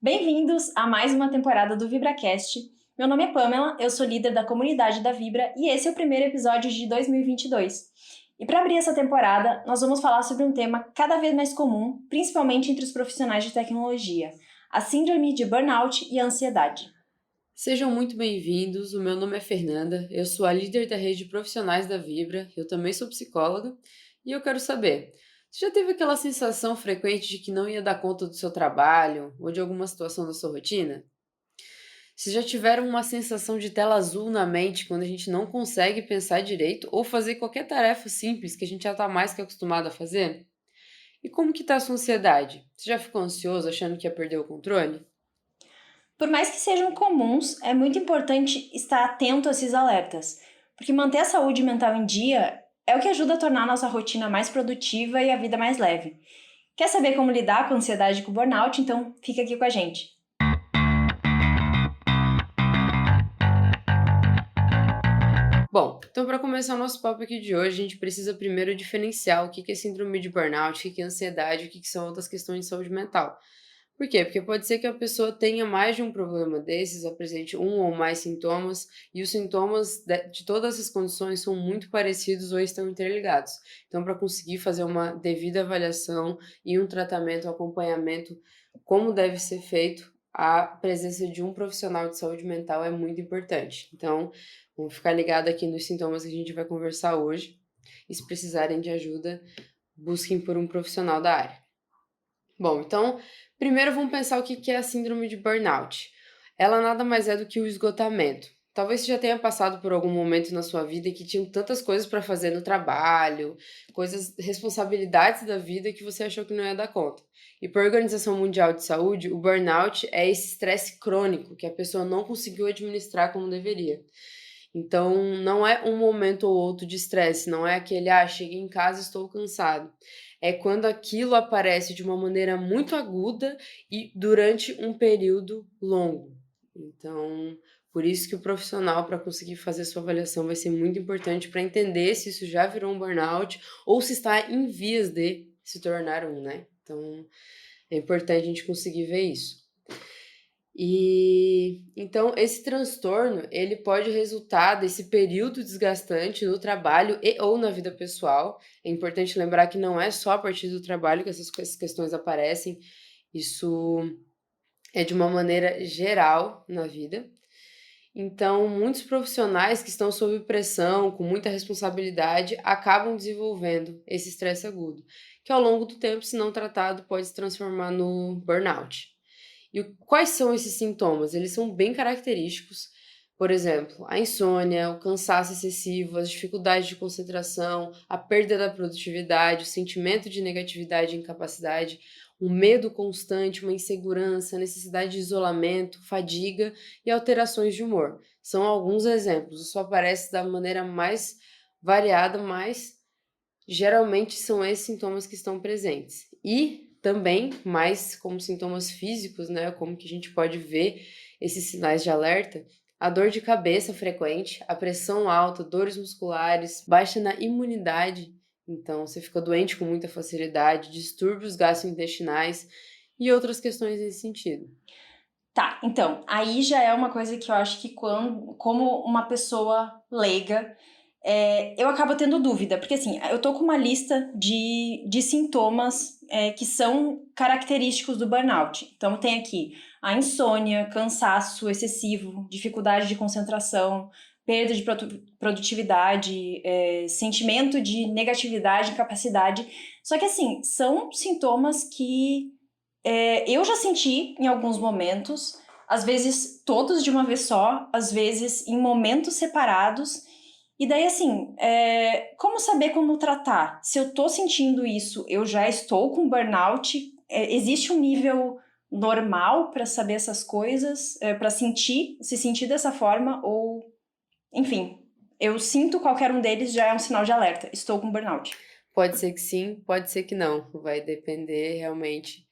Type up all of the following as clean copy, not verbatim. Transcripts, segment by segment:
Bem-vindos a mais uma temporada do VibraCast. Meu nome é Pamela, eu sou líder da comunidade da Vibra e esse é o primeiro episódio de 2022. E para abrir essa temporada, nós vamos falar sobre um tema cada vez mais comum, principalmente entre os profissionais de tecnologia: a síndrome de burnout e a ansiedade. Sejam muito bem-vindos, o meu nome é Fernanda, eu sou a líder da rede de profissionais da Vibra, eu também sou psicóloga e eu quero saber, você já teve aquela sensação frequente de que não ia dar conta do seu trabalho ou de alguma situação da sua rotina? Vocês já tiveram uma sensação de tela azul na mente quando a gente não consegue pensar direito ou fazer qualquer tarefa simples que a gente já está mais que acostumado a fazer? E como que tá a sua ansiedade? Você já ficou ansioso achando que ia perder o controle? Por mais que sejam comuns, é muito importante estar atento a esses alertas, porque manter a saúde mental em dia é o que ajuda a tornar a nossa rotina mais produtiva e a vida mais leve. Quer saber como lidar com a ansiedade e com o burnout? Então fica aqui com a gente. Bom, então para começar o nosso papo aqui de hoje, a gente precisa primeiro diferenciar o que é síndrome de burnout, o que é ansiedade, o que são outras questões de saúde mental. Por quê? Porque pode ser que a pessoa tenha mais de um problema desses, apresente um ou mais sintomas, e os sintomas de todas essas condições são muito parecidos ou estão interligados. Então, para conseguir fazer uma devida avaliação e um tratamento, um acompanhamento, como deve ser feito, a presença de um profissional de saúde mental é muito importante. Então, vamos ficar ligado aqui nos sintomas que a gente vai conversar hoje. E se precisarem de ajuda, busquem por um profissional da área. Bom, então, primeiro vamos pensar o que é a síndrome de burnout. Ela nada mais é do que o esgotamento. Talvez você já tenha passado por algum momento na sua vida que tinham tantas coisas para fazer no trabalho, coisas, responsabilidades da vida que você achou que não ia dar conta. E por Organização Mundial de Saúde, o burnout é esse estresse crônico que a pessoa não conseguiu administrar como deveria. Então, não é um momento ou outro de estresse, não é aquele, cheguei em casa, estou cansado. É quando aquilo aparece de uma maneira muito aguda e durante um período longo. Então, por isso que o profissional, para conseguir fazer sua avaliação, vai ser muito importante para entender se isso já virou um burnout ou se está em vias de se tornar um, né? Então, é importante a gente conseguir ver isso. E então esse transtorno, ele pode resultar desse período desgastante no trabalho e ou na vida pessoal. É importante lembrar que não é só a partir do trabalho que essas questões aparecem, isso é de uma maneira geral na vida. Então, muitos profissionais que estão sob pressão, com muita responsabilidade, acabam desenvolvendo esse estresse agudo, que ao longo do tempo, se não tratado, pode se transformar no burnout. E quais são esses sintomas? Eles são bem característicos. Por exemplo, a insônia, o cansaço excessivo, as dificuldades de concentração, a perda da produtividade, o sentimento de negatividade e incapacidade, o medo constante, uma insegurança, a necessidade de isolamento, fadiga e alterações de humor. São alguns exemplos. Isso aparece da maneira mais variada, mas geralmente são esses sintomas que estão presentes. E também, mais como sintomas físicos, né, como que a gente pode ver esses sinais de alerta, a dor de cabeça frequente, a pressão alta, dores musculares, baixa na imunidade, então você fica doente com muita facilidade, distúrbios gastrointestinais e outras questões nesse sentido. Tá, então, aí já é uma coisa que eu acho que como uma pessoa leiga, eu acabo tendo dúvida, porque assim, eu tô com uma lista de sintomas que são característicos do burnout. Então tem aqui a insônia, cansaço excessivo, dificuldade de concentração, perda de produtividade, sentimento de negatividade, incapacidade. Só que assim, são sintomas que eu já senti em alguns momentos, às vezes todos de uma vez só, às vezes em momentos separados. E daí, assim, como saber como tratar? Se eu tô sentindo isso, eu já estou com burnout? Existe um nível normal para saber essas coisas, para se sentir dessa forma? Ou, enfim, eu sinto qualquer um deles já é um sinal de alerta. Estou com burnout. Pode ser que sim, pode ser que não. Vai depender realmente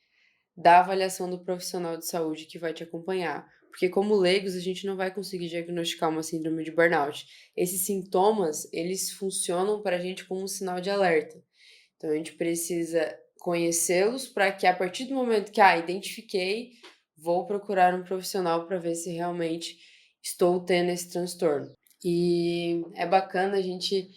da avaliação do profissional de saúde que vai te acompanhar. Porque como leigos, a gente não vai conseguir diagnosticar uma síndrome de burnout. Esses sintomas, eles funcionam para a gente como um sinal de alerta. Então a gente precisa conhecê-los para que a partir do momento que, identifiquei, vou procurar um profissional para ver se realmente estou tendo esse transtorno. E é bacana a gente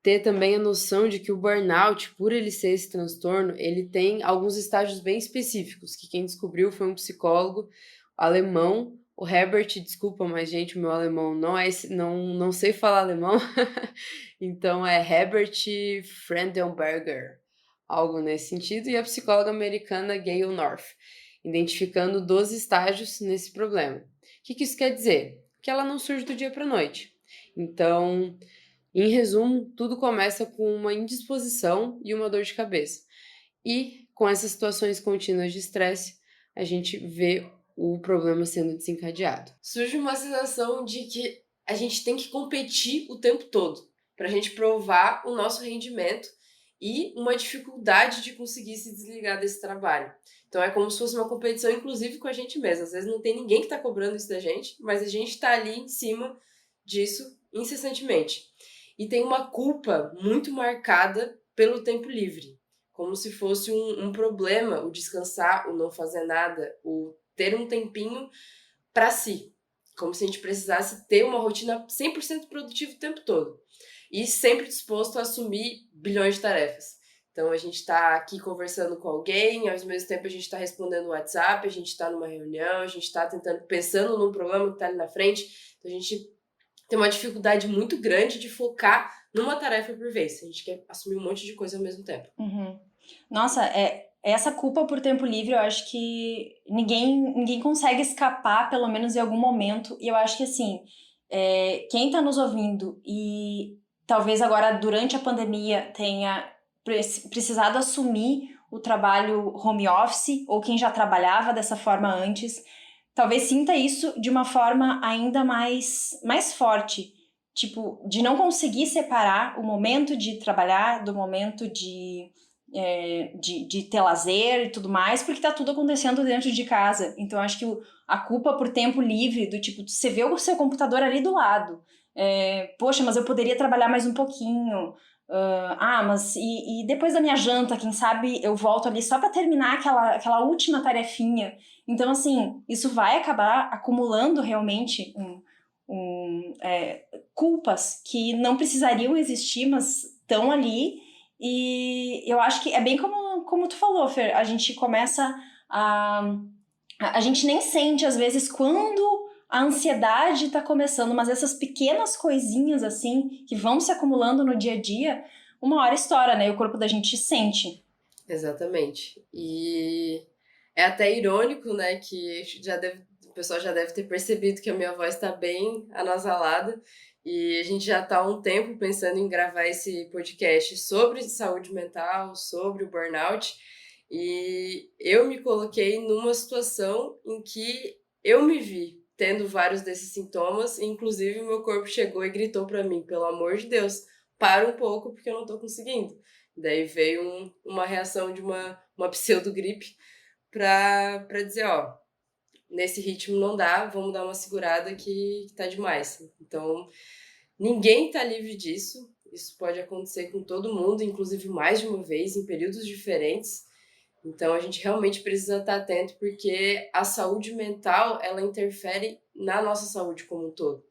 ter também a noção de que o burnout, por ele ser esse transtorno, ele tem alguns estágios bem específicos, que quem descobriu foi um psicólogo alemão, o Herbert, desculpa, mas gente, o meu alemão não é esse, não sei falar alemão, então é Herbert Freudenberger, algo nesse sentido, e a psicóloga americana Gail North, identificando 12 estágios nesse problema. O que isso quer dizer? Que ela não surge do dia para a noite. Então, em resumo, tudo começa com uma indisposição e uma dor de cabeça. E com essas situações contínuas de estresse, a gente vê o problema sendo desencadeado. Surge uma sensação de que a gente tem que competir o tempo todo para a gente provar o nosso rendimento e uma dificuldade de conseguir se desligar desse trabalho. Então é como se fosse uma competição, inclusive com a gente mesmo. Às vezes não tem ninguém que está cobrando isso da gente, mas a gente está ali em cima disso incessantemente. E tem uma culpa muito marcada pelo tempo livre, como se fosse um problema o descansar, o não fazer nada, o ter um tempinho para si, como se a gente precisasse ter uma rotina 100% produtiva o tempo todo e sempre disposto a assumir bilhões de tarefas. Então a gente está aqui conversando com alguém, ao mesmo tempo a gente está respondendo o WhatsApp, a gente está numa reunião, a gente está pensando num problema que está ali na frente. Então a gente tem uma dificuldade muito grande de focar numa tarefa por vez. A gente quer assumir um monte de coisa ao mesmo tempo. Uhum. Nossa, essa culpa por tempo livre, eu acho que ninguém consegue escapar, pelo menos em algum momento. E eu acho que, assim, quem tá nos ouvindo e talvez agora, durante a pandemia, tenha precisado assumir o trabalho home office, ou quem já trabalhava dessa forma antes, talvez sinta isso de uma forma ainda mais forte. Tipo, de não conseguir separar o momento de trabalhar do momento de ter lazer e tudo mais, porque tá tudo acontecendo dentro de casa. Então, acho que a culpa por tempo livre, do tipo, você vê o seu computador ali do lado. Poxa, mas eu poderia trabalhar mais um pouquinho. Mas e depois da minha janta, quem sabe eu volto ali só para terminar aquela última tarefinha. Então, assim, isso vai acabar acumulando realmente culpas que não precisariam existir, mas estão ali. E eu acho que é bem como tu falou, Fer, a gente começa a gente nem sente, às vezes, quando a ansiedade tá começando, mas essas pequenas coisinhas, assim, que vão se acumulando no dia a dia, uma hora estoura, né? E o corpo da gente sente. Exatamente. E é até irônico, né, que o pessoal já deve ter percebido que a minha voz está bem anasalada. E a gente já está há um tempo pensando em gravar esse podcast sobre saúde mental, sobre o burnout. E eu me coloquei numa situação em que eu me vi tendo vários desses sintomas, e inclusive o meu corpo chegou e gritou para mim, pelo amor de Deus, para um pouco porque eu não estou conseguindo. Daí veio uma reação de uma pseudogripe para dizer, ó, nesse ritmo não dá, vamos dar uma segurada que tá demais. Então, ninguém tá livre disso. Isso pode acontecer com todo mundo, inclusive mais de uma vez, em períodos diferentes. Então, a gente realmente precisa estar atento, porque a saúde mental, ela interfere na nossa saúde como um todo.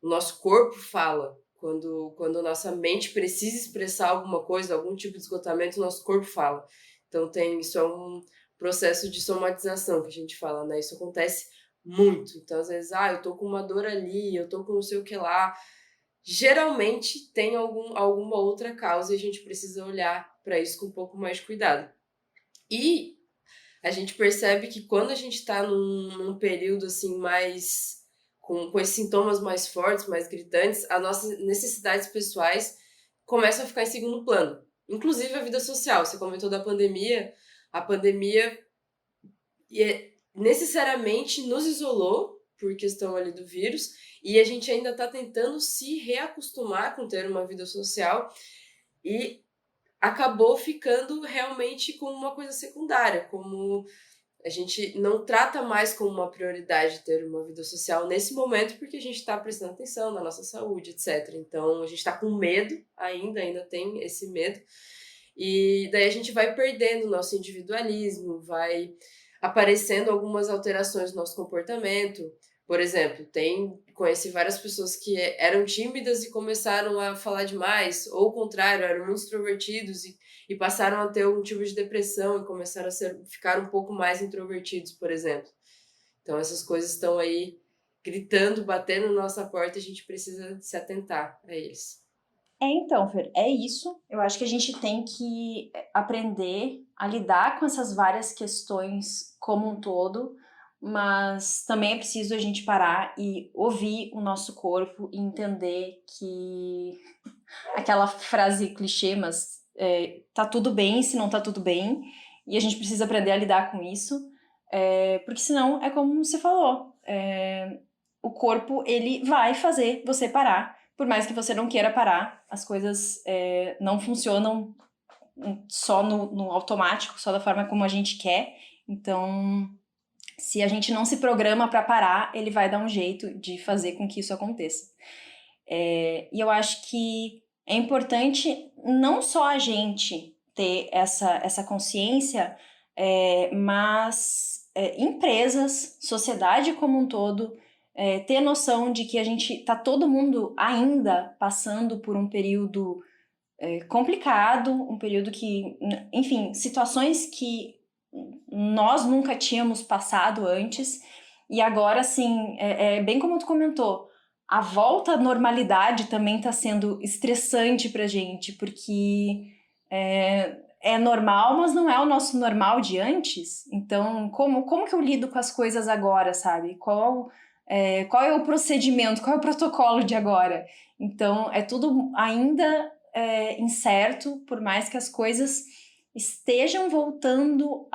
O nosso corpo fala. Quando a nossa mente precisa expressar alguma coisa, algum tipo de esgotamento, o nosso corpo fala. Então, isso é um processo de somatização que a gente fala, né? Isso acontece muito. Então, às vezes, eu tô com uma dor ali, eu tô com não sei o que lá. Geralmente tem alguma outra causa e a gente precisa olhar para isso com um pouco mais de cuidado. E a gente percebe que quando a gente está num período assim mais com esses sintomas mais fortes, mais gritantes, as nossas necessidades pessoais começam a ficar em segundo plano. Inclusive a vida social. Você comentou da pandemia. A pandemia necessariamente nos isolou por questão ali do vírus, e a gente ainda está tentando se reacostumar com ter uma vida social, e acabou ficando realmente como uma coisa secundária, como a gente não trata mais como uma prioridade ter uma vida social nesse momento, porque a gente está prestando atenção na nossa saúde, etc. Então, a gente está com medo ainda tem esse medo. E daí a gente vai perdendo o nosso individualismo, aparecendo algumas alterações no nosso comportamento. Por exemplo, conheci várias pessoas que eram tímidas e começaram a falar demais, ou o contrário, eram muito extrovertidos e passaram a ter algum tipo de depressão e começaram a ficar um pouco mais introvertidos, por exemplo. Então essas coisas estão aí gritando, batendo na nossa porta, e a gente precisa se atentar a eles. Então, Fer, é isso. Eu acho que a gente tem que aprender a lidar com essas várias questões como um todo, mas também é preciso a gente parar e ouvir o nosso corpo e entender que aquela frase clichê, mas tá tudo bem se não tá tudo bem, e a gente precisa aprender a lidar com isso, porque senão é como você falou, o corpo ele vai fazer você parar, por mais que você não queira parar, as coisas não funcionam só no automático, só da forma como a gente quer, então se a gente não se programa para parar, ele vai dar um jeito de fazer com que isso aconteça. E eu acho que é importante não só a gente ter essa consciência, mas empresas, sociedade como um todo, ter noção de que a gente tá todo mundo ainda passando por um período complicado, um período que, enfim, situações que nós nunca tínhamos passado antes, e agora, assim, bem como tu comentou, a volta à normalidade também está sendo estressante pra gente, porque é normal, mas não é o nosso normal de antes. Então, como que eu lido com as coisas agora, sabe? Qual é o procedimento, qual é o protocolo de agora? Então, é tudo ainda incerto, por mais que as coisas estejam voltando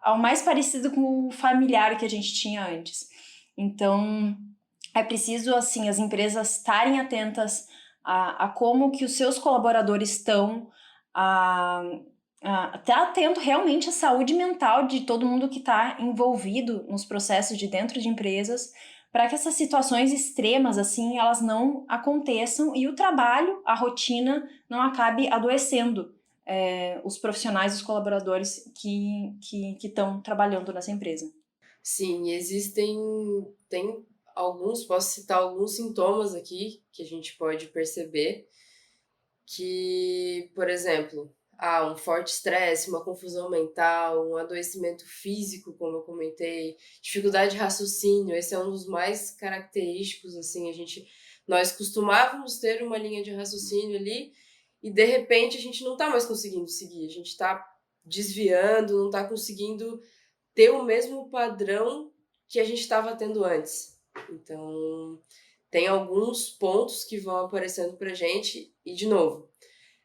ao mais parecido com o familiar que a gente tinha antes. Então, é preciso, assim, as empresas estarem atentas a como que os seus colaboradores estão, tá atento realmente à saúde mental de todo mundo que está envolvido nos processos de dentro de empresas, para que essas situações extremas, assim, elas não aconteçam e o trabalho, a rotina, não acabe adoecendo os profissionais, os colaboradores que estão trabalhando nessa empresa. Sim, tem posso citar alguns sintomas aqui que a gente pode perceber que, por exemplo, um forte estresse, uma confusão mental, um adoecimento físico, como eu comentei, dificuldade de raciocínio, esse é um dos mais característicos, assim, nós costumávamos ter uma linha de raciocínio ali e, de repente, a gente não tá mais conseguindo seguir, a gente tá desviando, não tá conseguindo ter o mesmo padrão que a gente estava tendo antes. Então, tem alguns pontos que vão aparecendo pra gente e, de novo,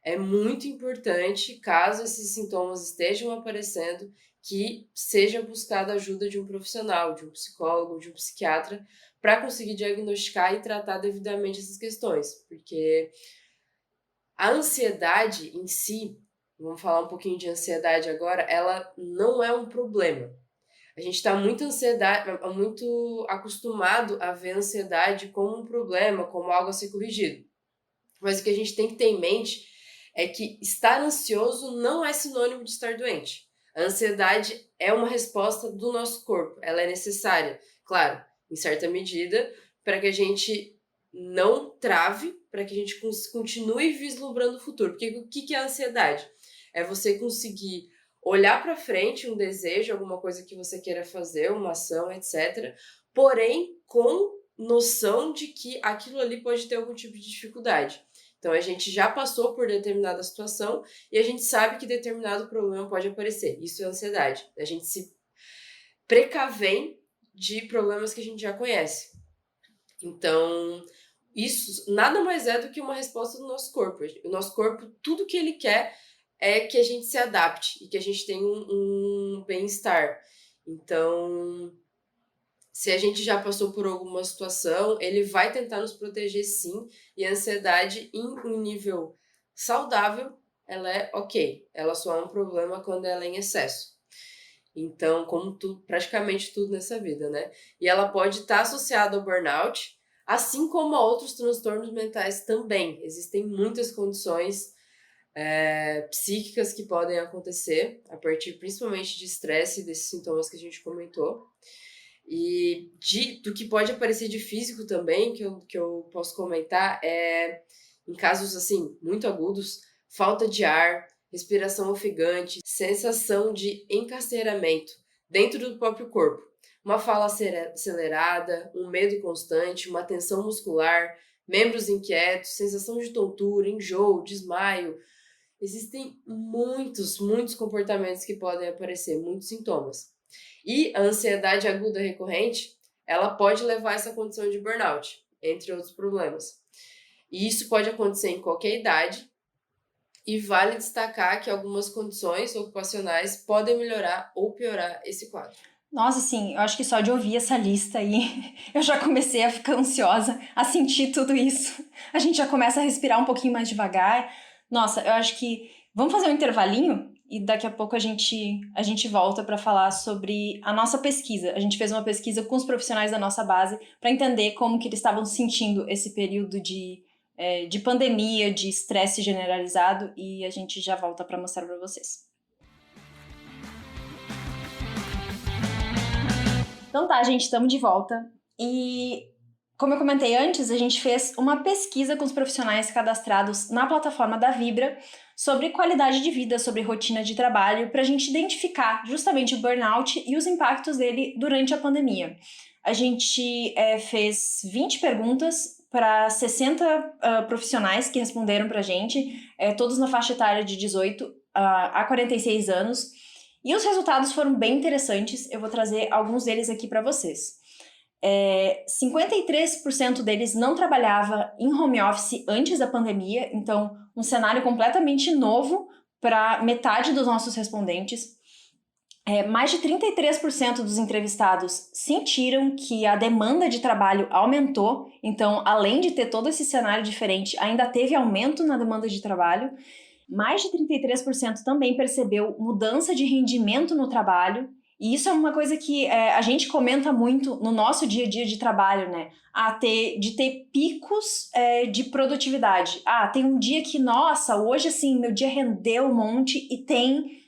é muito importante, caso esses sintomas estejam aparecendo, que seja buscada a ajuda de um profissional, de um psicólogo, de um psiquiatra, para conseguir diagnosticar e tratar devidamente essas questões. Porque a ansiedade em si, vamos falar um pouquinho de ansiedade agora, ela não é um problema. A gente está muito acostumado a ver a ansiedade como um problema, como algo a ser corrigido. Mas o que a gente tem que ter em mente é que estar ansioso não é sinônimo de estar doente. A ansiedade é uma resposta do nosso corpo, ela é necessária, claro, em certa medida, para que a gente não trave, para que a gente continue vislumbrando o futuro. Porque o que é a ansiedade? É você conseguir olhar para frente um desejo, alguma coisa que você queira fazer, uma ação, etc., porém com noção de que aquilo ali pode ter algum tipo de dificuldade. Então, a gente já passou por determinada situação e a gente sabe que determinado problema pode aparecer. Isso é ansiedade. A gente se precavém de problemas que a gente já conhece. Então, isso nada mais é do que uma resposta do nosso corpo. O nosso corpo, tudo que ele quer é que a gente se adapte e que a gente tenha um bem-estar. Então, se a gente já passou por alguma situação, ele vai tentar nos proteger sim, e a ansiedade em um nível saudável, ela é ok, ela só é um problema quando ela é em excesso. Então, como praticamente tudo nessa vida, né? E ela pode estar associada ao burnout, assim como a outros transtornos mentais também. Existem muitas condições psíquicas que podem acontecer a partir principalmente de estresse, desses sintomas que a gente comentou. E do que pode aparecer de físico também, que eu posso comentar, em casos assim muito agudos, falta de ar, respiração ofegante, sensação de encarceramento dentro do próprio corpo, uma fala acelerada, um medo constante, uma tensão muscular, membros inquietos, sensação de tontura, enjoo, desmaio. Existem muitos comportamentos que podem aparecer, muitos sintomas. E a ansiedade aguda recorrente, ela pode levar a essa condição de burnout, entre outros problemas. E isso pode acontecer em qualquer idade, e vale destacar que algumas condições ocupacionais podem melhorar ou piorar esse quadro. Nossa, assim, eu acho que só de ouvir essa lista aí, eu já comecei a ficar ansiosa, a sentir tudo isso. A gente já começa a respirar um pouquinho mais devagar. Nossa, eu acho que vamos fazer um intervalinho e daqui a pouco a gente volta para falar sobre a nossa pesquisa. A gente fez uma pesquisa com os profissionais da nossa base para entender como que eles estavam sentindo esse período de pandemia, de estresse generalizado, e a gente já volta para mostrar para vocês. Então tá, gente, estamos de volta. E como eu comentei antes, a gente fez uma pesquisa com os profissionais cadastrados na plataforma da Vibra sobre qualidade de vida, sobre rotina de trabalho, para a gente identificar justamente o burnout e os impactos dele durante a pandemia. A gente fez 20 perguntas para 60 profissionais que responderam para a gente, todos na faixa etária de 18 a 46 anos. E os resultados foram bem interessantes, eu vou trazer alguns deles aqui para vocês. 53% deles não trabalhava em home office antes da pandemia, então um cenário completamente novo para metade dos nossos respondentes. Mais de 33% dos entrevistados sentiram que a demanda de trabalho aumentou, então além de ter todo esse cenário diferente, ainda teve aumento na demanda de trabalho. Mais de 33% também percebeu mudança de rendimento no trabalho, e isso é uma coisa que a gente comenta muito no nosso dia a dia de trabalho, né? De ter picos de produtividade. Tem um dia que, nossa, hoje assim, meu dia rendeu um monte, e tem,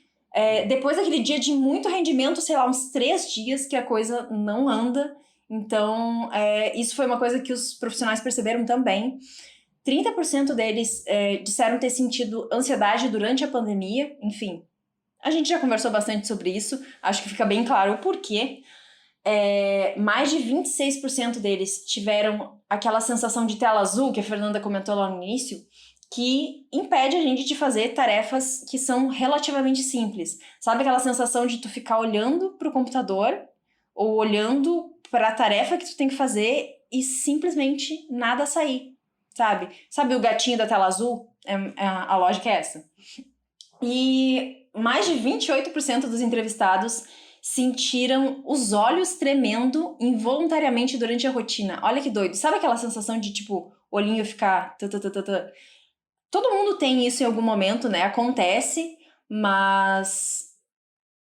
depois daquele dia de muito rendimento, sei lá, uns 3 dias que a coisa não anda. Então, isso foi uma coisa que os profissionais perceberam também. 30% deles disseram ter sentido ansiedade durante a pandemia. Enfim, a gente já conversou bastante sobre isso, acho que fica bem claro o porquê. Mais de 26% deles tiveram aquela sensação de tela azul que a Fernanda comentou lá no início, que impede a gente de fazer tarefas que são relativamente simples. Sabe aquela sensação de tu ficar olhando para o computador ou olhando para a tarefa que tu tem que fazer e simplesmente nada sair? Sabe o gatinho da tela azul? A lógica é essa. E mais de 28% dos entrevistados sentiram os olhos tremendo involuntariamente durante a rotina. Olha que doido. Sabe aquela sensação de, tipo, olhinho ficar... Todo mundo tem isso em algum momento, né? Acontece, mas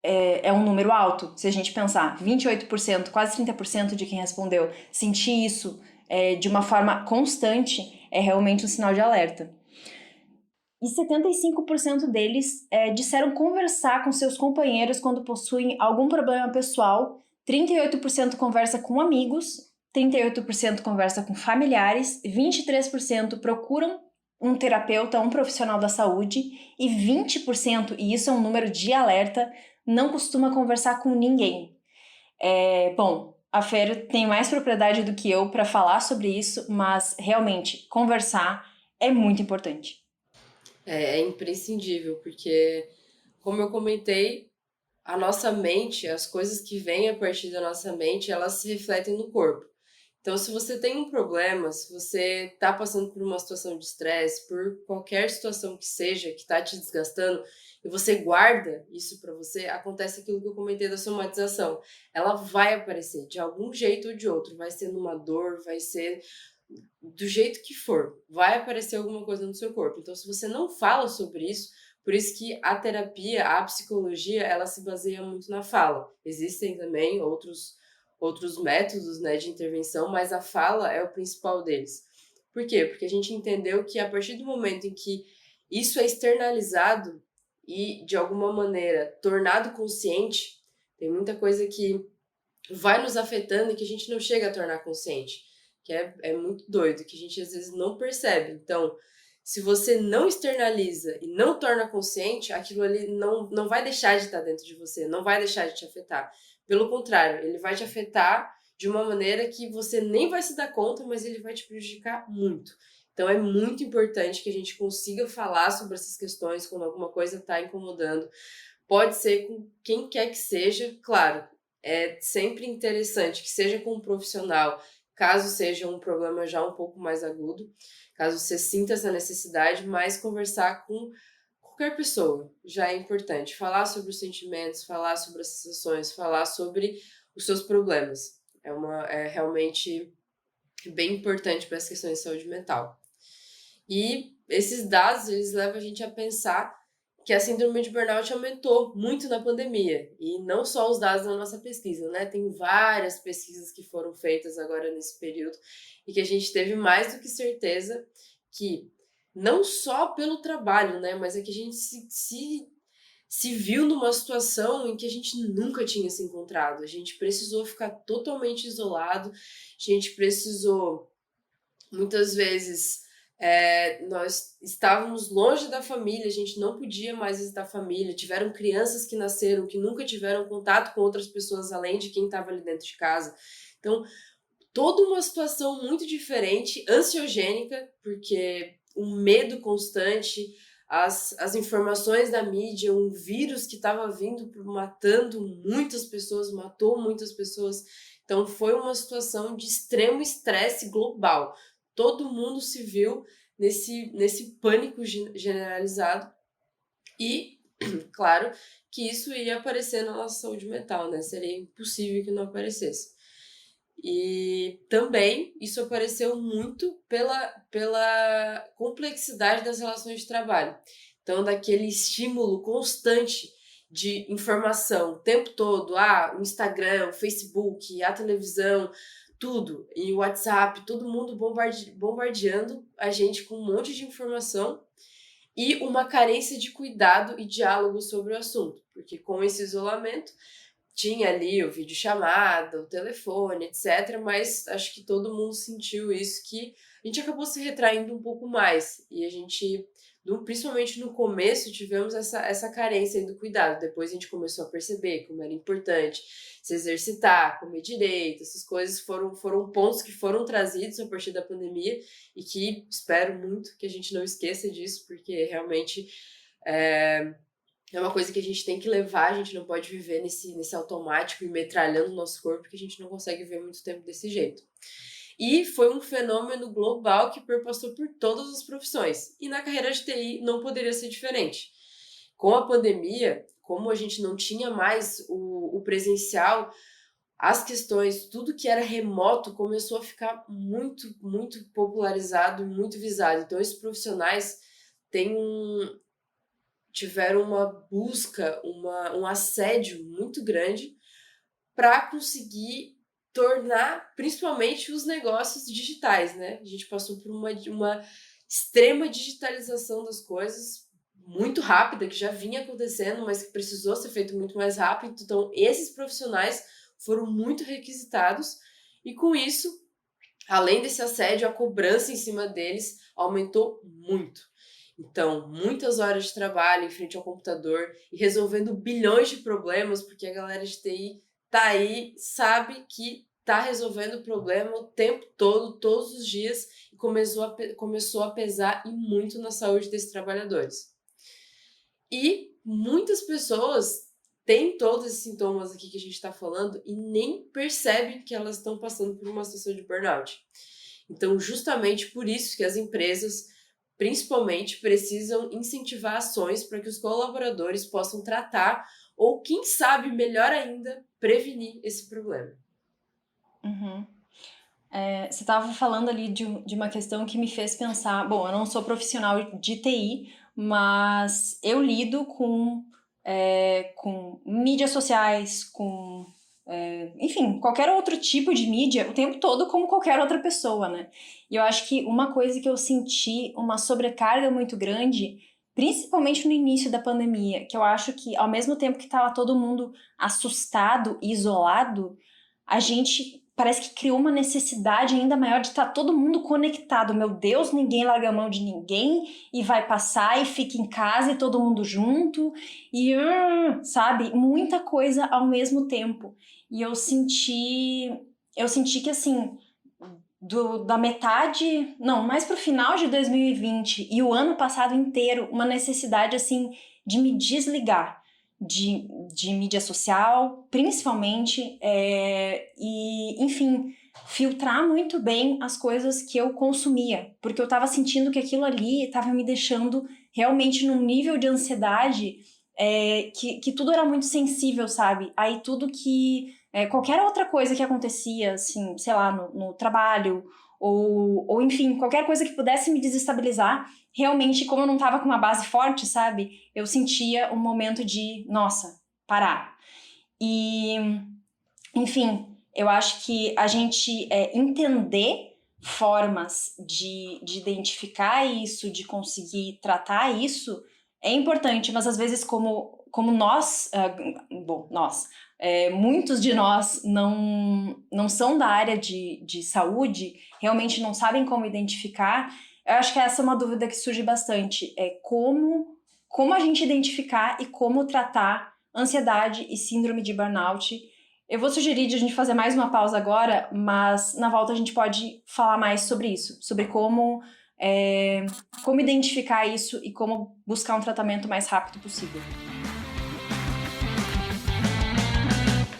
é um número alto. Se a gente pensar, 28%, quase 30% de quem respondeu sentir isso de uma forma constante, é realmente um sinal de alerta. E 75% deles disseram conversar com seus companheiros quando possuem algum problema pessoal, 38% conversa com amigos, 38% conversa com familiares, 23% procuram um terapeuta, um profissional da saúde, e 20%, e isso é um número de alerta, não costuma conversar com ninguém. Bom, a Fer tem mais propriedade do que eu para falar sobre isso, mas realmente conversar é muito importante. É imprescindível, porque, como eu comentei, a nossa mente, as coisas que vêm a partir da nossa mente, elas se refletem no corpo. Então, se você tem um problema, se você está passando por uma situação de estresse, por qualquer situação que seja, que está te desgastando, e você guarda isso para você, acontece aquilo que eu comentei da somatização. Ela vai aparecer de algum jeito ou de outro. Vai ser numa dor, vai ser do jeito que for. Vai aparecer alguma coisa no seu corpo. Então, se você não fala sobre isso, por isso que a terapia, a psicologia, ela se baseia muito na fala. Existem também outros métodos, né, de intervenção, mas a fala é o principal deles. Por quê? Porque a gente entendeu que a partir do momento em que isso é externalizado e, de alguma maneira, tornado consciente, tem muita coisa que vai nos afetando e que a gente não chega a tornar consciente, que é muito doido, que a gente às vezes não percebe. Então, se você não externaliza e não torna consciente, aquilo ali não vai deixar de estar dentro de você, não vai deixar de te afetar. Pelo contrário, ele vai te afetar de uma maneira que você nem vai se dar conta, mas ele vai te prejudicar muito. Então é muito importante que a gente consiga falar sobre essas questões quando alguma coisa está incomodando. Pode ser com quem quer que seja, claro, é sempre interessante que seja com um profissional, caso seja um problema já um pouco mais agudo, caso você sinta essa necessidade, mas conversar com qualquer pessoa já é importante. Falar sobre os sentimentos, falar sobre as sensações, falar sobre os seus problemas. É realmente bem importante para as questões de saúde mental. E esses dados, eles levam a gente a pensar que a síndrome de burnout aumentou muito na pandemia. E não só os dados da nossa pesquisa, né? Tem várias pesquisas que foram feitas agora nesse período e que a gente teve mais do que certeza que não só pelo trabalho, né? Mas é que a gente se viu numa situação em que a gente nunca tinha se encontrado. A gente precisou ficar totalmente isolado, a gente precisou, muitas vezes, nós estávamos longe da família, a gente não podia mais visitar a família. Tiveram crianças que nasceram, que nunca tiveram contato com outras pessoas além de quem estava ali dentro de casa. Então, toda uma situação muito diferente, ansiogênica, porque um medo constante, as informações da mídia, um vírus que estava vindo matando muitas pessoas, matou muitas pessoas. Então foi uma situação de extremo estresse global. Todo mundo se viu nesse pânico generalizado e, claro, que isso ia aparecer na nossa saúde mental, né? Seria impossível que não aparecesse. E também isso apareceu muito pela complexidade das relações de trabalho. Então, daquele estímulo constante de informação o tempo todo, o Instagram, o Facebook, a televisão, tudo, e o WhatsApp, todo mundo bombardeando a gente com um monte de informação e uma carência de cuidado e diálogo sobre o assunto, porque com esse isolamento tinha ali o videochamada, o telefone, etc. Mas acho que todo mundo sentiu isso, que a gente acabou se retraindo um pouco mais. E a gente, principalmente no começo, tivemos essa carência do cuidado. Depois a gente começou a perceber como era importante se exercitar, comer direito. Essas coisas foram pontos que foram trazidos a partir da pandemia e que espero muito que a gente não esqueça disso, porque realmente é uma coisa que a gente tem que levar, a gente não pode viver nesse automático e metralhando o nosso corpo, que a gente não consegue viver muito tempo desse jeito. E foi um fenômeno global que perpassou por todas as profissões. E na carreira de TI não poderia ser diferente. Com a pandemia, como a gente não tinha mais o presencial, as questões, tudo que era remoto começou a ficar muito, muito popularizado, muito visado. Então, esses profissionais tiveram uma busca, um assédio muito grande para conseguir tornar, principalmente, os negócios digitais, né? A gente passou por uma extrema digitalização das coisas, muito rápida, que já vinha acontecendo, mas que precisou ser feito muito mais rápido. Então, esses profissionais foram muito requisitados e, com isso, além desse assédio, a cobrança em cima deles aumentou muito. Então, muitas horas de trabalho em frente ao computador e resolvendo bilhões de problemas, porque a galera de TI tá aí, sabe que tá resolvendo o problema o tempo todo, todos os dias, e começou a pesar e muito na saúde desses trabalhadores. E muitas pessoas têm todos esses sintomas aqui que a gente está falando e nem percebem que elas estão passando por uma situação de burnout. Então, justamente por isso que as empresas, principalmente, precisam incentivar ações para que os colaboradores possam tratar ou, quem sabe, melhor ainda, prevenir esse problema. Uhum. Você estava falando ali de uma questão que me fez pensar, bom, eu não sou profissional de TI, mas eu lido com mídias sociais, enfim, qualquer outro tipo de mídia o tempo todo como qualquer outra pessoa, né? E eu acho que uma coisa que eu senti uma sobrecarga muito grande principalmente no início da pandemia, que eu acho que ao mesmo tempo que estava todo mundo assustado e isolado, a gente parece que criou uma necessidade ainda maior de estar todo mundo conectado. Meu Deus, ninguém larga a mão de ninguém e vai passar e fica em casa e todo mundo junto e sabe, muita coisa ao mesmo tempo. E eu senti que assim, da metade, não, mais pro final de 2020 e o ano passado inteiro, uma necessidade assim de me desligar de mídia social, principalmente, e, enfim, filtrar muito bem as coisas que eu consumia, porque eu tava sentindo que aquilo ali tava me deixando realmente num nível de ansiedade que tudo era muito sensível, sabe? Aí tudo que qualquer outra coisa que acontecia, assim, sei lá, no trabalho, ou enfim, qualquer coisa que pudesse me desestabilizar, realmente, como eu não estava com uma base forte, sabe? Eu sentia um momento de, nossa, parar. E, enfim, eu acho que a gente entender formas de identificar isso, de conseguir tratar isso, é importante, mas às vezes como nós, muitos de nós não são da área de saúde, realmente não sabem como identificar, eu acho que essa é uma dúvida que surge bastante, como a gente identificar e como tratar ansiedade e síndrome de burnout. Eu vou sugerir de a gente fazer mais uma pausa agora, mas na volta a gente pode falar mais sobre isso, sobre como identificar isso e como buscar um tratamento o mais rápido possível.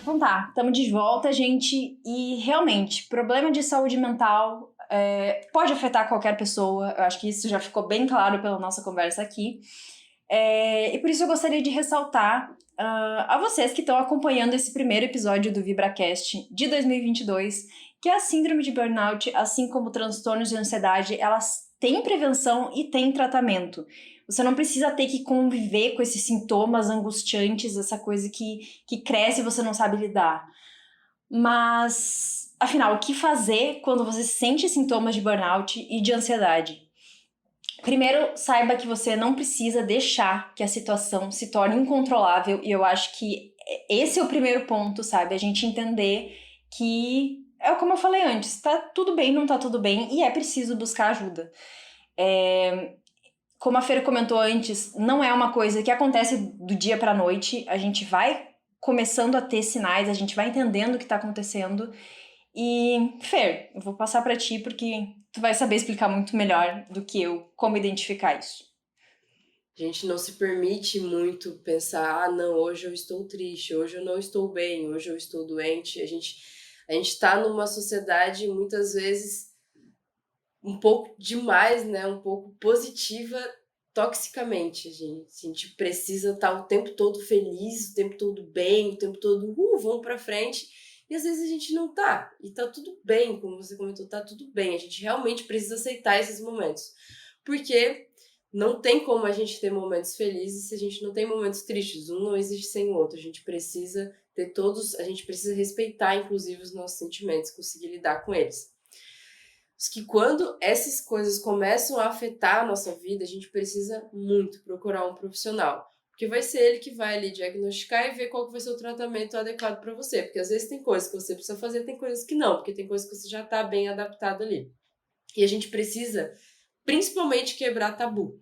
Então tá, estamos de volta, gente, e realmente, problema de saúde mental pode afetar qualquer pessoa, eu acho que isso já ficou bem claro pela nossa conversa aqui, e por isso eu gostaria de ressaltar a vocês que estão acompanhando esse primeiro episódio do VibraCast de 2022, que a síndrome de burnout, assim como transtornos de ansiedade, elas têm prevenção e têm tratamento. Você não precisa ter que conviver com esses sintomas angustiantes, essa coisa que cresce e você não sabe lidar. Mas, afinal, o que fazer quando você sente sintomas de burnout e de ansiedade? Primeiro, saiba que você não precisa deixar que a situação se torne incontrolável, e eu acho que esse é o primeiro ponto, sabe? A gente entender que, como eu falei antes, tá tudo bem, não tá tudo bem, e é preciso buscar ajuda. Como a Fer comentou antes, não é uma coisa que acontece do dia pra noite, a gente vai começando a ter sinais, a gente vai entendendo o que tá acontecendo. E, Fer, eu vou passar pra ti porque tu vai saber explicar muito melhor do que eu como identificar isso. A gente não se permite muito pensar, não, hoje eu estou triste, hoje eu não estou bem, hoje eu estou doente. A gente tá numa sociedade muitas vezes um pouco demais, né? Um pouco positiva toxicamente. A gente precisa estar o tempo todo feliz, o tempo todo bem, o tempo todo, vamos pra frente. E às vezes a gente não tá. E tá tudo bem, como você comentou, tá tudo bem. A gente realmente precisa aceitar esses momentos. Porque não tem como a gente ter momentos felizes se a gente não tem momentos tristes. Um não existe sem o outro. A gente precisa ter todos, a gente precisa respeitar, inclusive, os nossos sentimentos, conseguir lidar com eles. Que quando essas coisas começam a afetar a nossa vida, a gente precisa muito procurar um profissional. Porque vai ser ele que vai ali diagnosticar e ver qual que vai ser o tratamento adequado para você. Porque às vezes tem coisas que você precisa fazer, tem coisas que não. Porque tem coisas que você já está bem adaptado ali. E a gente precisa, principalmente, quebrar tabu.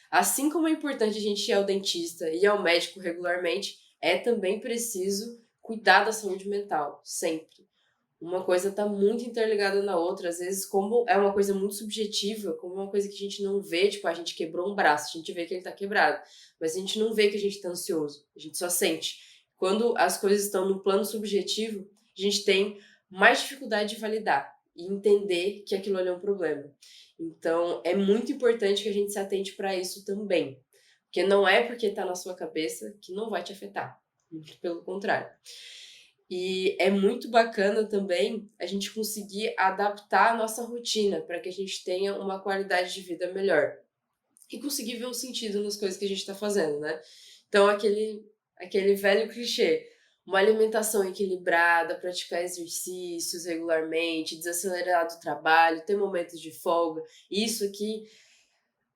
Assim como é importante a gente ir ao dentista e ao médico regularmente, é também preciso cuidar da saúde mental, sempre. Uma coisa está muito interligada na outra, às vezes como é uma coisa muito subjetiva, como uma coisa que a gente não vê, tipo, a gente quebrou um braço, a gente vê que ele está quebrado, mas a gente não vê que a gente está ansioso, a gente só sente. Quando as coisas estão no plano subjetivo, a gente tem mais dificuldade de validar e entender que aquilo ali é um problema. Então, é muito importante que a gente se atente para isso também, porque não é porque está na sua cabeça que não vai te afetar, muito pelo contrário. E é muito bacana também a gente conseguir adaptar a nossa rotina para que a gente tenha uma qualidade de vida melhor. E conseguir ver um sentido nas coisas que a gente está fazendo, né? Então, aquele velho clichê. Uma alimentação equilibrada, praticar exercícios regularmente, desacelerar do trabalho, ter momentos de folga. Isso aqui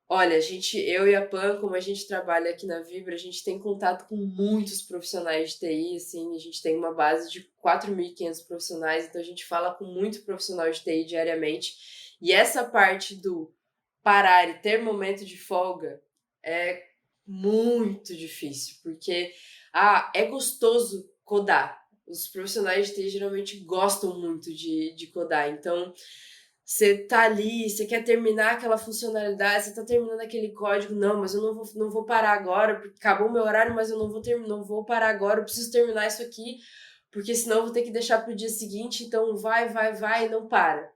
Olha, eu e a Pan, como a gente trabalha aqui na Vibra, a gente tem contato com muitos profissionais de TI, assim, a gente tem uma base de 4.500 profissionais, então a gente fala com muito profissional de TI diariamente. E essa parte do parar e ter momento de folga é muito difícil, porque é gostoso codar. Os profissionais de TI geralmente gostam muito de codar, então você tá ali, você quer terminar aquela funcionalidade, você tá terminando aquele código, não, mas eu não vou parar agora, porque acabou o meu horário, mas eu não vou parar agora, eu preciso terminar isso aqui, porque senão eu vou ter que deixar pro dia seguinte, então vai, e não para.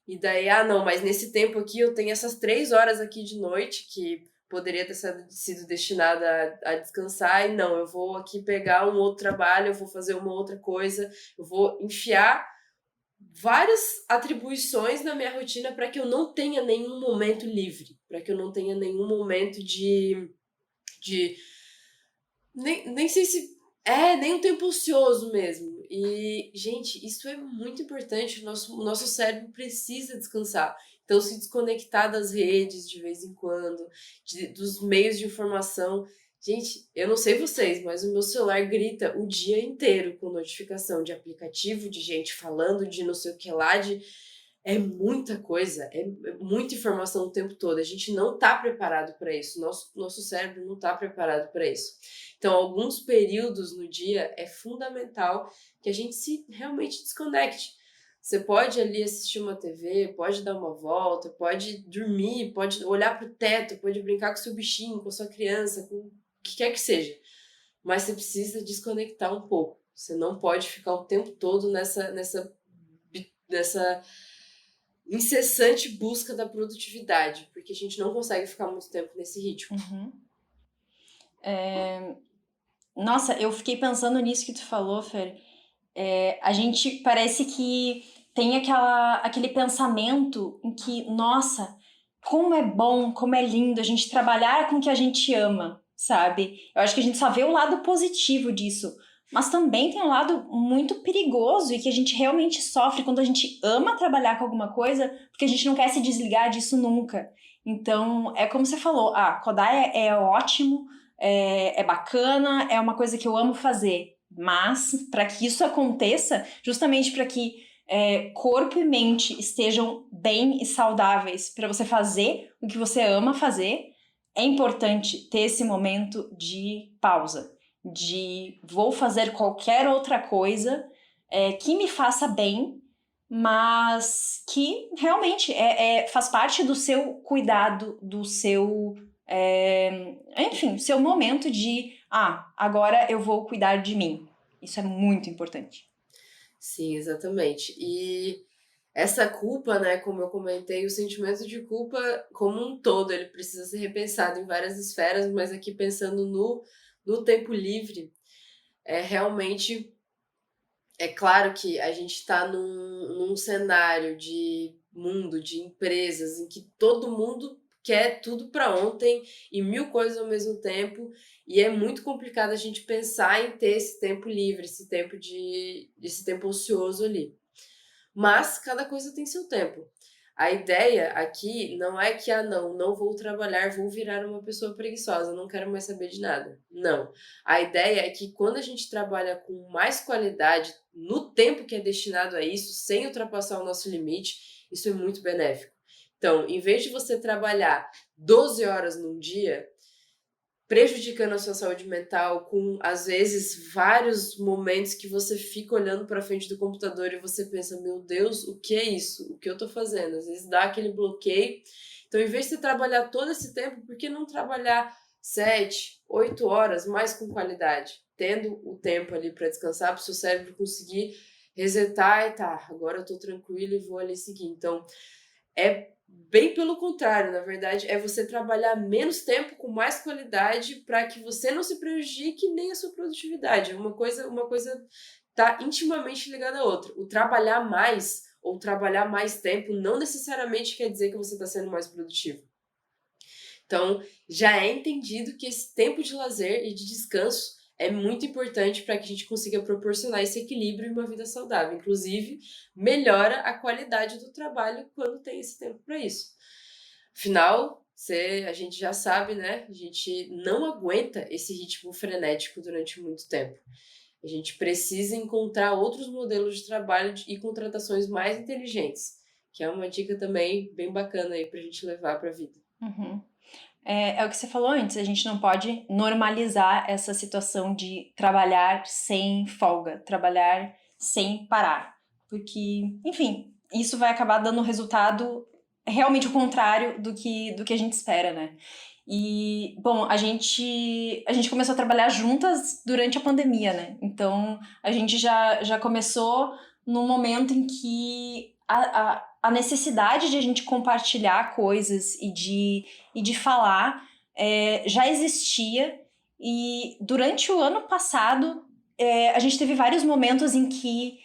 E daí, não, mas nesse tempo aqui eu tenho essas 3 horas aqui de noite que poderia ter sido destinada a descansar, e não, eu vou aqui pegar um outro trabalho, eu vou fazer uma outra coisa, eu vou enfiar várias atribuições na minha rotina para que eu não tenha nenhum momento livre, para que eu não tenha nenhum momento de nem sei se nem um tempo ocioso mesmo. E, gente, isso é muito importante. O nosso cérebro precisa descansar. Então, se desconectar das redes de vez em quando, dos meios de informação. Gente, eu não sei vocês, mas o meu celular grita o dia inteiro com notificação de aplicativo, de gente falando, de não sei o que lá, é muita coisa, é muita informação o tempo todo. A gente não está preparado para isso. Nosso cérebro não está preparado para isso. Então, alguns períodos no dia é fundamental que a gente se realmente desconecte. Você pode ali assistir uma TV, pode dar uma volta, pode dormir, pode olhar para o teto, pode brincar com seu bichinho, com a sua criança, com o que quer que seja. Mas você precisa desconectar um pouco. Você não pode ficar o tempo todo nessa incessante busca da produtividade, porque a gente não consegue ficar muito tempo nesse ritmo. Nossa, eu fiquei pensando nisso que tu falou, Fer. A gente parece que tem aquele pensamento em que, nossa, como é bom, como é lindo a gente trabalhar com o que a gente ama, sabe? Eu acho que a gente só vê o lado positivo disso, mas também tem um lado muito perigoso e que a gente realmente sofre quando a gente ama trabalhar com alguma coisa, porque a gente não quer se desligar disso nunca. Então, é como você falou, codar é ótimo, é bacana, é uma coisa que eu amo fazer. Mas, para que isso aconteça, justamente para que corpo e mente estejam bem e saudáveis para você fazer o que você ama fazer, é importante ter esse momento de pausa, de vou fazer qualquer outra coisa que me faça bem, mas que realmente faz parte do seu cuidado, do seu enfim, seu momento de agora eu vou cuidar de mim. Isso é muito importante. Sim, exatamente. E essa culpa, né, como eu comentei, o sentimento de culpa como um todo, ele precisa ser repensado em várias esferas, mas aqui pensando no tempo livre, realmente é claro que a gente está num cenário de mundo, de empresas, em que todo mundo quer tudo para ontem e 1.000 coisas ao mesmo tempo, e é muito complicado a gente pensar em ter esse tempo livre, esse tempo ocioso ali. Mas cada coisa tem seu tempo. A ideia aqui não é que, não vou trabalhar, vou virar uma pessoa preguiçosa, não quero mais saber de nada. Não. A ideia é que quando a gente trabalha com mais qualidade, no tempo que é destinado a isso, sem ultrapassar o nosso limite, isso é muito benéfico. Então, em vez de você trabalhar 12 horas num dia, prejudicando a sua saúde mental, com às vezes vários momentos que você fica olhando para frente do computador e você pensa, meu Deus, o que é isso? O que eu tô fazendo? Às vezes dá aquele bloqueio. Então, em vez de você trabalhar todo esse tempo, por que não trabalhar 7, 8 horas mais com qualidade? Tendo o tempo ali para descansar, para o seu cérebro conseguir resetar e agora eu tô tranquilo e vou ali seguir. Então, é bem pelo contrário, na verdade, é você trabalhar menos tempo com mais qualidade para que você não se prejudique nem a sua produtividade. Uma coisa tá intimamente ligada à outra. O trabalhar mais ou trabalhar mais tempo não necessariamente quer dizer que você está sendo mais produtivo. Então, já é entendido que esse tempo de lazer e de descanso é muito importante para que a gente consiga proporcionar esse equilíbrio e uma vida saudável. Inclusive, melhora a qualidade do trabalho quando tem esse tempo para isso. Afinal, a gente já sabe, né? A gente não aguenta esse ritmo frenético durante muito tempo. A gente precisa encontrar outros modelos de trabalho e contratações mais inteligentes, que é uma dica também bem bacana aí pra gente levar pra vida. Uhum. É o que você falou antes, a gente não pode normalizar essa situação de trabalhar sem folga, trabalhar sem parar. Porque, enfim, isso vai acabar dando resultado realmente o contrário do que a gente espera, né? E, bom, a gente começou a trabalhar juntas durante a pandemia, né? Então, a gente já começou num momento em que a necessidade de a gente compartilhar coisas e de falar já existia. E durante o ano passado, a gente teve vários momentos em que,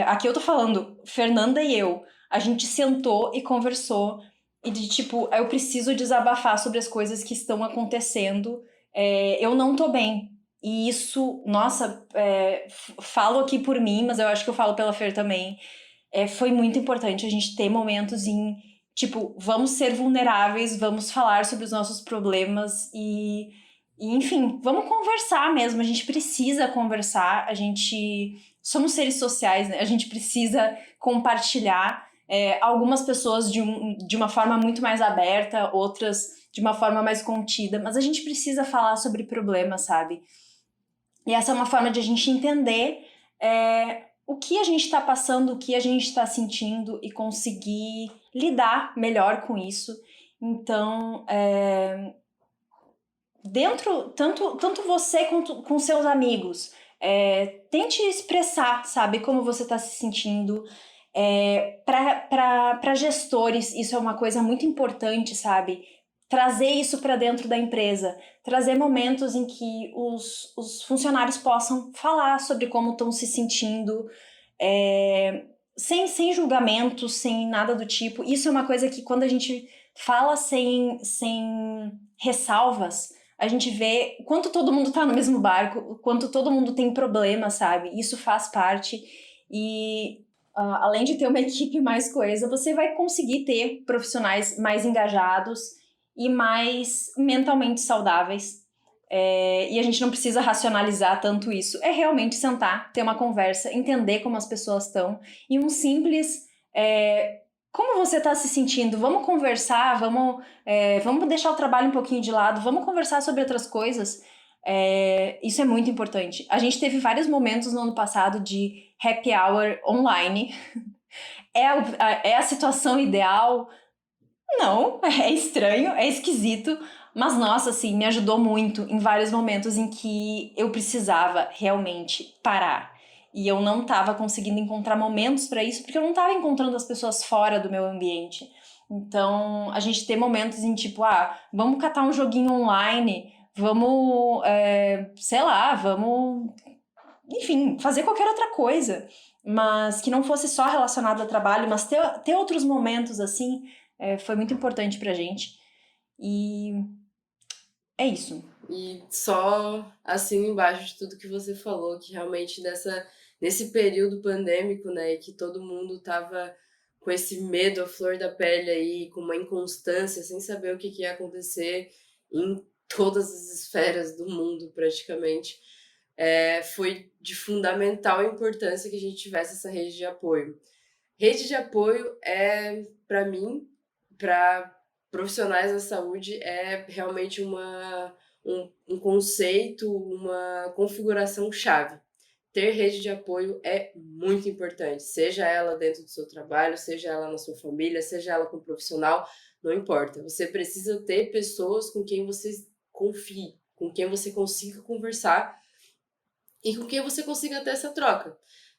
aqui eu tô falando, Fernanda e eu, a gente sentou e conversou e de tipo, eu preciso desabafar sobre as coisas que estão acontecendo, eu não tô bem. E isso, nossa, falo aqui por mim, mas eu acho que eu falo pela Fer também. Foi muito importante a gente ter momentos em, tipo, vamos ser vulneráveis, vamos falar sobre os nossos problemas e enfim, vamos conversar mesmo. A gente precisa conversar, a gente somos seres sociais, né? A gente precisa compartilhar. Algumas pessoas de uma forma muito mais aberta, outras de uma forma mais contida, mas a gente precisa falar sobre problemas, sabe? E essa é uma forma de a gente entender o que a gente está passando, o que a gente está sentindo e conseguir lidar melhor com isso. Então, tanto você quanto com seus amigos, tente expressar, sabe, como você está se sentindo. Para gestores, isso é uma coisa muito importante, sabe? Trazer isso para dentro da empresa, trazer momentos em que os funcionários possam falar sobre como estão se sentindo, sem julgamento, sem nada do tipo. Isso é uma coisa que quando a gente fala sem ressalvas, a gente vê quanto todo mundo tá no mesmo barco, quanto todo mundo tem problema, sabe? Isso faz parte e além de ter uma equipe mais coesa, você vai conseguir ter profissionais mais engajados e mais mentalmente saudáveis. E a gente não precisa racionalizar tanto isso. É realmente sentar, ter uma conversa, entender como as pessoas estão. E um simples. Como você está se sentindo? Vamos conversar, vamos deixar o trabalho um pouquinho de lado, vamos conversar sobre outras coisas. Isso é muito importante. A gente teve vários momentos no ano passado de happy hour online. É a situação ideal? Não, é estranho, é esquisito, mas nossa, assim, me ajudou muito em vários momentos em que eu precisava realmente parar. E eu não estava conseguindo encontrar momentos para isso, porque eu não estava encontrando as pessoas fora do meu ambiente. Então, a gente ter momentos em tipo, vamos catar um joguinho online, vamos, sei lá, vamos, enfim, fazer qualquer outra coisa, mas que não fosse só relacionado ao trabalho, mas ter outros momentos assim, foi muito importante pra gente. E é isso. E só assim embaixo de tudo que você falou, que realmente nesse período pandêmico, né, que todo mundo tava com esse medo à flor da pele aí, com uma inconstância, sem saber o que ia acontecer em todas as esferas do mundo, praticamente, foi de fundamental importância que a gente tivesse essa rede de apoio. Rede de apoio para mim, para profissionais da saúde, é realmente um conceito, uma configuração chave. Ter rede de apoio é muito importante, seja ela dentro do seu trabalho, seja ela na sua família, seja ela com um profissional, não importa. Você precisa ter pessoas com quem você confie, com quem você consiga conversar e com quem você consiga ter essa troca.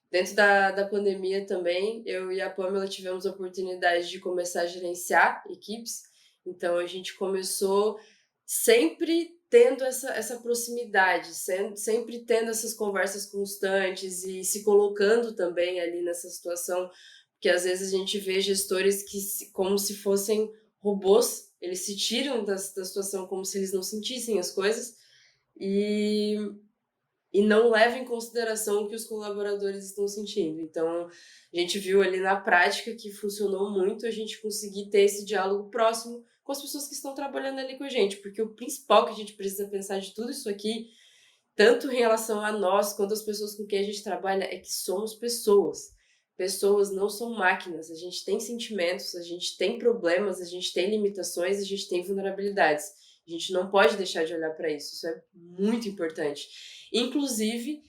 Dentro da pandemia também, eu e a Pamela tivemos a oportunidade de começar a gerenciar equipes, então a gente começou sempre tendo essa proximidade, sempre tendo essas conversas constantes e se colocando também ali nessa situação, porque às vezes a gente vê gestores que, como se fossem robôs, eles se tiram da situação como se eles não sentissem as coisas, e e não leva em consideração o que os colaboradores estão sentindo. Então, a gente viu ali na prática que funcionou muito a gente conseguir ter esse diálogo próximo com as pessoas que estão trabalhando ali com a gente, porque o principal que a gente precisa pensar de tudo isso aqui, tanto em relação a nós quanto as pessoas com quem a gente trabalha, é que somos pessoas. Pessoas não são máquinas, a gente tem sentimentos, a gente tem problemas, a gente tem limitações, a gente tem vulnerabilidades. A gente não pode deixar de olhar para isso, isso é muito importante. Inclusive,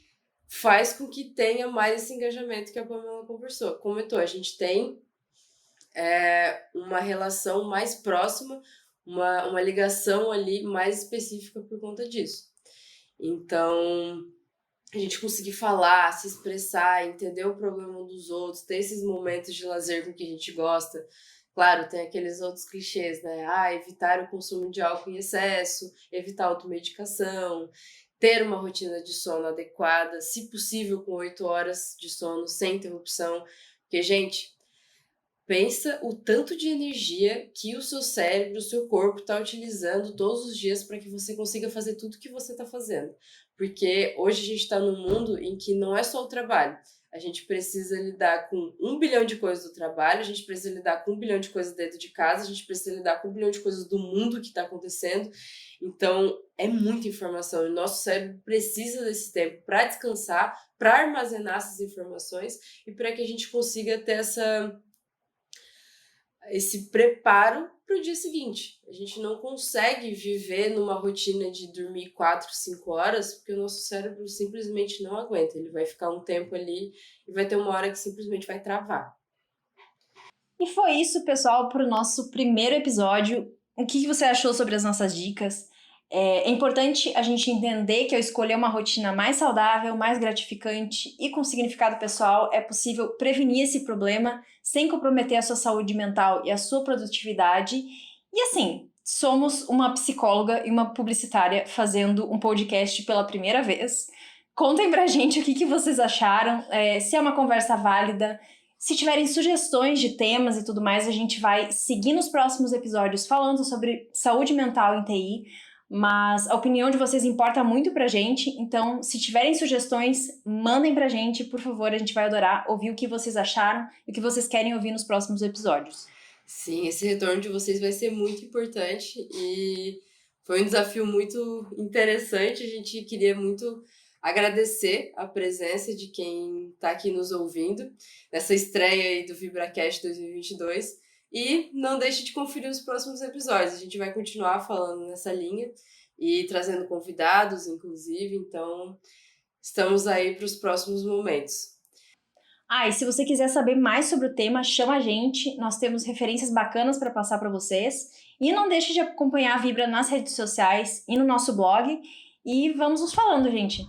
faz com que tenha mais esse engajamento que a Pamela comentou. A gente tem uma relação mais próxima, uma ligação ali mais específica por conta disso. Então, a gente conseguir falar, se expressar, entender o problema dos outros, ter esses momentos de lazer com que a gente gosta. Claro, tem aqueles outros clichês, né? Evitar o consumo de álcool em excesso, evitar a automedicação, ter uma rotina de sono adequada, se possível com 8 horas de sono sem interrupção. Porque, gente, pensa o tanto de energia que o seu cérebro, o seu corpo está utilizando todos os dias para que você consiga fazer tudo que você está fazendo. Porque hoje a gente está num mundo em que não é só o trabalho. A gente precisa lidar com 1 bilhão de coisas do trabalho, a gente precisa lidar com 1 bilhão de coisas dentro de casa, a gente precisa lidar com 1 bilhão de coisas do mundo que está acontecendo. Então, é muita informação e o nosso cérebro precisa desse tempo para descansar, para armazenar essas informações e para que a gente consiga ter esse preparo para o dia seguinte. A gente não consegue viver numa rotina de dormir 4, 5 horas, porque o nosso cérebro simplesmente não aguenta. Ele vai ficar um tempo ali e vai ter uma hora que simplesmente vai travar. E foi isso, pessoal, para o nosso primeiro episódio. O que você achou sobre as nossas dicas? É importante a gente entender que ao escolher uma rotina mais saudável, mais gratificante e com significado pessoal, é possível prevenir esse problema sem comprometer a sua saúde mental e a sua produtividade. E assim, somos uma psicóloga e uma publicitária fazendo um podcast pela primeira vez. Contem pra gente o que vocês acharam, se é uma conversa válida. Se tiverem sugestões de temas e tudo mais, a gente vai seguir nos próximos episódios falando sobre saúde mental em TI, mas a opinião de vocês importa muito pra gente, então se tiverem sugestões, mandem pra gente, por favor, a gente vai adorar ouvir o que vocês acharam e o que vocês querem ouvir nos próximos episódios. Sim, esse retorno de vocês vai ser muito importante e foi um desafio muito interessante. A gente queria muito agradecer a presença de quem está aqui nos ouvindo nessa estreia aí do VibraCast 2022 e não deixe de conferir os próximos episódios. A gente vai continuar falando nessa linha e trazendo convidados, inclusive, então estamos aí para os próximos momentos. E se você quiser saber mais sobre o tema, chama a gente, nós temos referências bacanas para passar para vocês. E não deixe de acompanhar a Vibra nas redes sociais e no nosso blog. E vamos nos falando, gente.